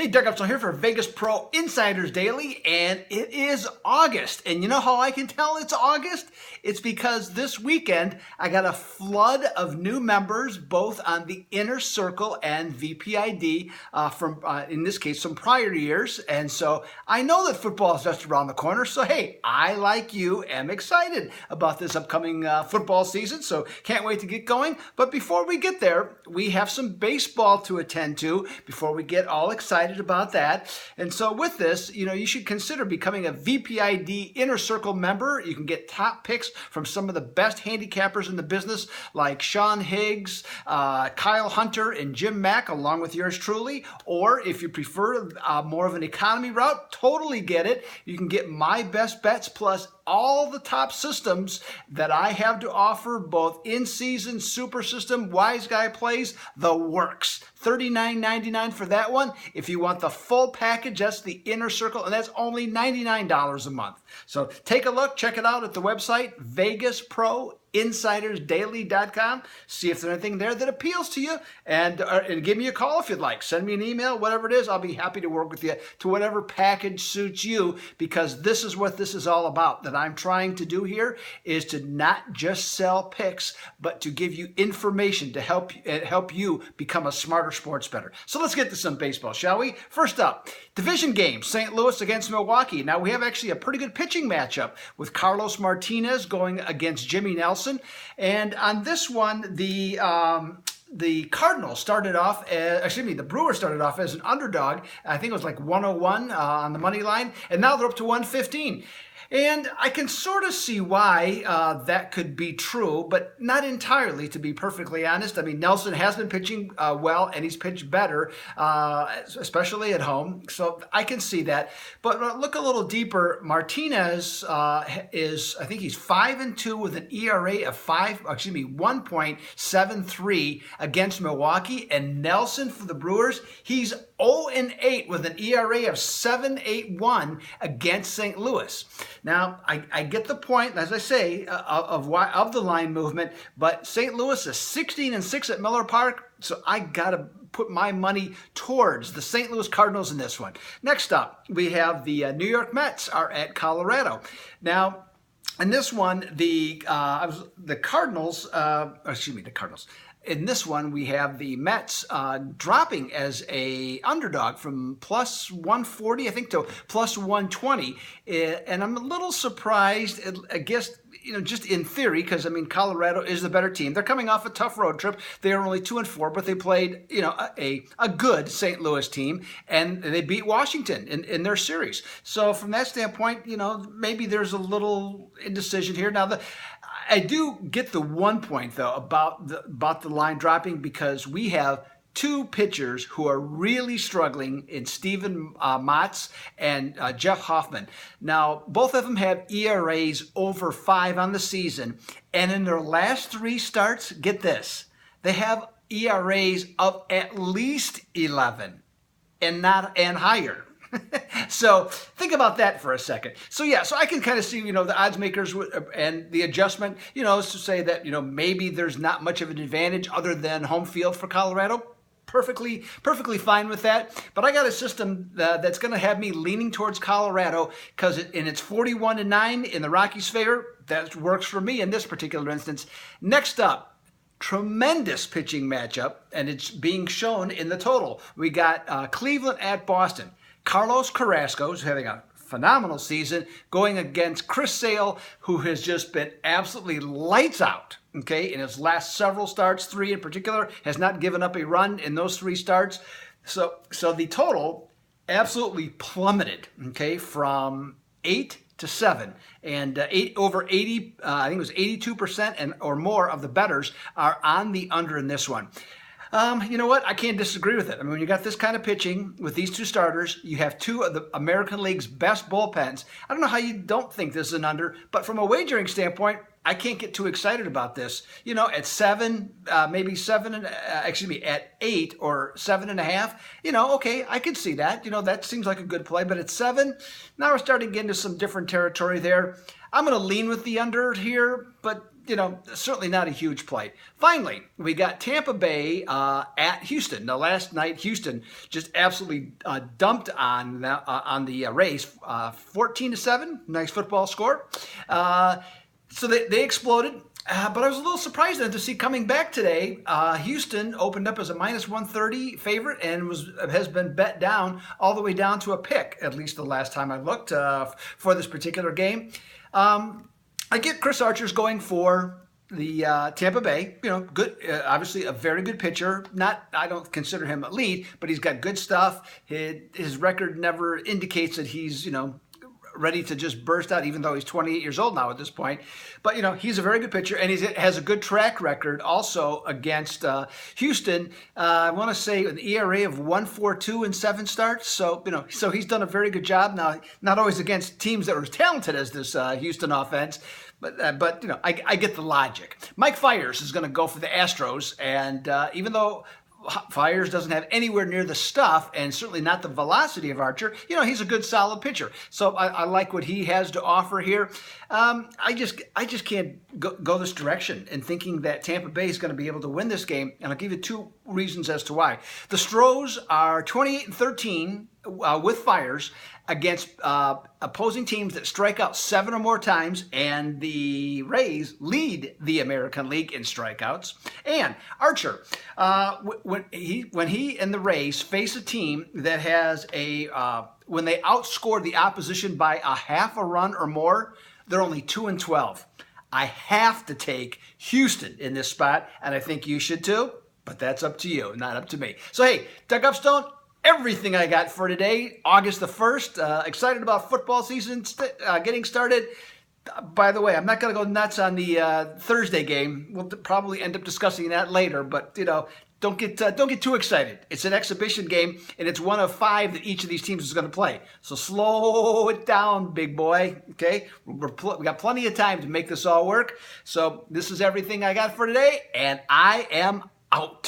Hey, Doug Upstone here for Vegas Pro Insiders Daily, and it is August. And you know how I can tell it's August? It's because this weekend I got a flood of new members, both on the Inner Circle and VPID from, in this case, some prior years. And so I know that football is just around the corner. So, hey, I, like you, am excited about this upcoming football season. So can't wait to get going. But before we get there, we have some baseball to attend to before we get all excited about that. And so with this, you should consider becoming a VPID Inner Circle member. You can get top picks from some of the best handicappers in the business, like Sean Higgs, Kyle Hunter, and Jim Mack, along with yours truly. Or if you prefer more of an economy route, totally get it. You can get my best bets plus all the top systems that I have to offer, both in-season, super system, wise guy plays, the works. $39.99 for that one. If you want the full package, that's the Inner Circle, and that's only $99 a month. So take a look, check it out at the website, VegasProInsidersDaily.com. See if there's anything there that appeals to you, and give me a call if you'd like. Send me an email, whatever it is. I'll be happy to work with you to whatever package suits you, because this is what this is all about. That I'm trying to do here is to not just sell picks, but to give you information to help you become a smarter sports bettor. So let's get to some baseball, shall we? First up, division game, St. Louis against Milwaukee. Now we have actually a pretty good pitching matchup with Carlos Martinez going against Jimmy Nelson. And on this one, the Cardinals started off, the Brewers started off as an underdog. I think it was like 101 on the money line, and now they're up to 115. And I can sort of see why that could be true, but not entirely, to be perfectly honest. I mean, Nelson has been pitching well, and he's pitched better, especially at home. So I can see that. But look a little deeper. Martinez I think he's 5-2 with an ERA of 1.73 against Milwaukee. And Nelson for the Brewers, he's 0-8 with an ERA of 7.81 against St. Louis. Now, I get the point, as I say, of the line movement, but St. Louis is 16-6 at Miller Park, so I got to put my money towards the St. Louis Cardinals in this one. Next up, we have the New York Mets are at Colorado. Now, in this one, the Cardinals. In this one, we have the Mets dropping as a underdog from plus 140, I think, to plus 120. And I'm a little surprised, I guess, just in theory, because, I mean, Colorado is the better team. They're coming off a tough road trip. They are only 2-4, but they played, a good St. Louis team, and they beat Washington in their series. So from that standpoint, maybe there's a little indecision here. Now, I do get the one point, though, about the line dropping, because we have two pitchers who are really struggling in Steven Matz and Jeff Hoffman. Now, both of them have ERAs over 5 on the season, and in their last 3 starts, get this, they have ERAs of at least 11 and higher. So think about that for a second. So I can kind of see, the odds makers and the adjustment, is to say that, maybe there's not much of an advantage other than home field for Colorado. Perfectly fine with that. But I got a system that's going to have me leaning towards Colorado, because it's 41-9 in the Rockies' favor. That works for me in this particular instance. Next up, tremendous pitching matchup, and it's being shown in the total. We got Cleveland at Boston. Carlos Carrasco is having a phenomenal season, going against Chris Sale, who has just been absolutely lights out, in his last several starts, 3 in particular, has not given up a run in those 3 starts. So the total absolutely plummeted, from 8 to 7, and over 80, I think it was 82% or more of the bettors are on the under in this one. You know what? I can't disagree with it. I mean, when you got this kind of pitching with these 2 starters, you have 2 of the American League's best bullpens. I don't know how you don't think this is an under, but from a wagering standpoint, I can't get too excited about this. At 7, maybe 7, at 8 or 7.5, okay, I could see that. That seems like a good play. But at 7, now we're starting to get into some different territory there. I'm going to lean with the under here, but certainly not a huge play. Finally, we got Tampa Bay at Houston. Now, last night, Houston just absolutely dumped on the Rays, 14-7. Nice football score. So they exploded. But I was a little surprised then to see coming back today, Houston opened up as a -130 favorite and has been bet down all the way down to a pick, at least the last time I looked for this particular game. I get Chris Archer's going for the Tampa Bay. Good, obviously a very good pitcher. I don't consider him elite, but he's got good stuff. His record never indicates that he's ready to just burst out, even though he's 28 years old now at this point. But, he's a very good pitcher, and he has a good track record also against Houston. I want to say an ERA of 1.42 in 7 starts. So, so he's done a very good job. Now, not always against teams that are as talented as this Houston offense, but I get the logic. Mike Fiers is going to go for the Astros, and even though Fiers doesn't have anywhere near the stuff and certainly not the velocity of Archer, he's a good solid pitcher. So I like what he has to offer here. I just can't go this direction in thinking that Tampa Bay is going to be able to win this game. And I'll give you 2 reasons as to why. The Stros are 28-13 with Fiers against opposing teams that strike out 7 or more times, and the Rays lead the American League in strikeouts. And Archer, when he and the Rays face a team that has when they outscore the opposition by a half a run or more, they're only 2-12. I have to take Houston in this spot, and I think you should too, but that's up to you, not up to me. So hey, Doug Upstone, everything I got for today, August the 1st. Excited about football season getting started. By the way, I'm not going to go nuts on the Thursday game. We'll probably end up discussing that later, but don't get too excited. It's an exhibition game, and it's one of 5 that each of these teams is going to play. So slow it down, big boy. Okay, we got plenty of time to make this all work. So this is everything I got for today, and I am out.